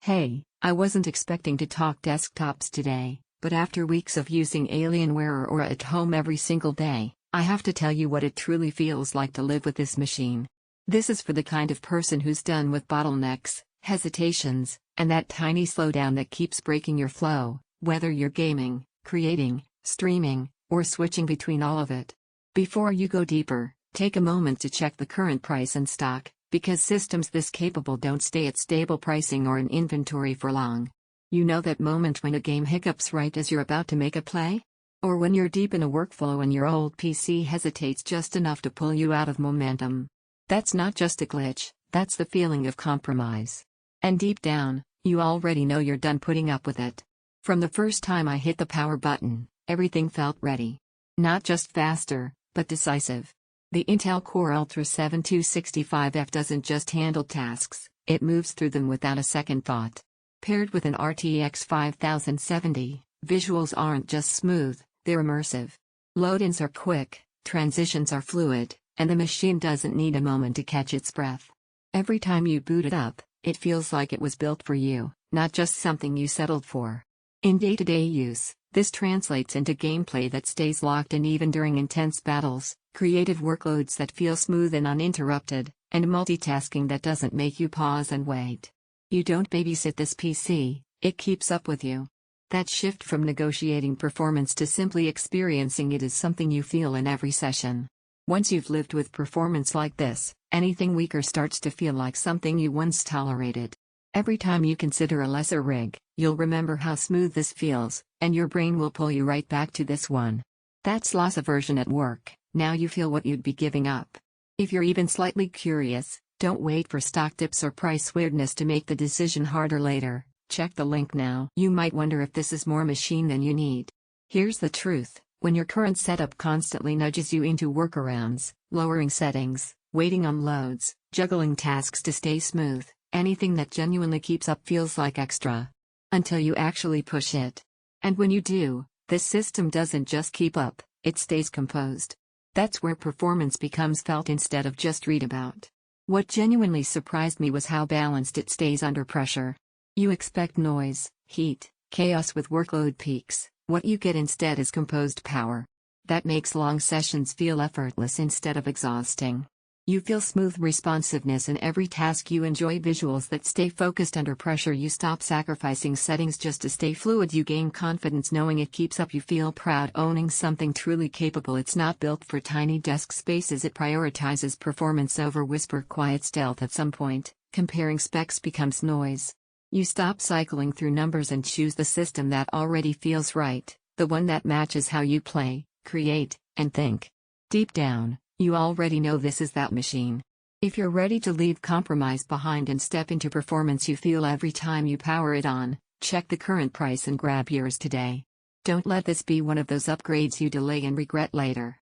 Hey, I wasn't expecting to talk desktops today, but after weeks of using Alienware Aurora at home every single day, I have to tell you what it truly feels like to live with this machine. This is for the kind of person who's done with bottlenecks, hesitations, and that tiny slowdown that keeps breaking your flow, whether you're gaming, creating, streaming, or switching between all of it. Before you go deeper, take a moment to check the current price and stock, because systems this capable don't stay at stable pricing or in inventory for long. You know that moment when a game hiccups right as you're about to make a play? Or when you're deep in a workflow and your old PC hesitates just enough to pull you out of momentum. That's not just a glitch, that's the feeling of compromise. And deep down, you already know you're done putting up with it. From the first time I hit the power button, everything felt ready. Not just faster, but decisive. The Intel Core Ultra 7265F doesn't just handle tasks, it moves through them without a second thought. Paired with an RTX 5070, visuals aren't just smooth, they're immersive. Load-ins are quick, transitions are fluid, and the machine doesn't need a moment to catch its breath. Every time you boot it up, it feels like it was built for you, not just something you settled for. In day-to-day use, this translates into gameplay that stays locked in even during intense battles, creative workloads that feel smooth and uninterrupted, and multitasking that doesn't make you pause and wait. You don't babysit this PC, it keeps up with you. That shift from negotiating performance to simply experiencing it is something you feel in every session. Once you've lived with performance like this, anything weaker starts to feel like something you once tolerated. Every time you consider a lesser rig, you'll remember how smooth this feels, and your brain will pull you right back to this one. That's loss aversion at work, now you feel what you'd be giving up. If you're even slightly curious, don't wait for stock dips or price weirdness to make the decision harder later, check the link now. You might wonder if this is more machine than you need. Here's the truth, when your current setup constantly nudges you into workarounds, lowering settings, waiting on loads, juggling tasks to stay smooth, anything that genuinely keeps up feels like extra. Until you actually push it. And when you do, this system doesn't just keep up, it stays composed. That's where performance becomes felt instead of just read about. What genuinely surprised me was how balanced it stays under pressure. You expect noise, heat, chaos with workload peaks, what you get instead is composed power. That makes long sessions feel effortless instead of exhausting. You feel smooth responsiveness in every task, you enjoy visuals that stay focused under pressure, you stop sacrificing settings just to stay fluid, you gain confidence knowing it keeps up, you feel proud owning something truly capable. It's not built for tiny desk spaces, it prioritizes performance over whisper quiet stealth. At some point, comparing specs becomes noise. You stop cycling through numbers and choose the system that already feels right, the one that matches how you play, create, and think. Deep down, you already know this is that machine. If you're ready to leave compromise behind and step into performance you feel every time you power it on, check the current price and grab yours today. Don't let this be one of those upgrades you delay and regret later.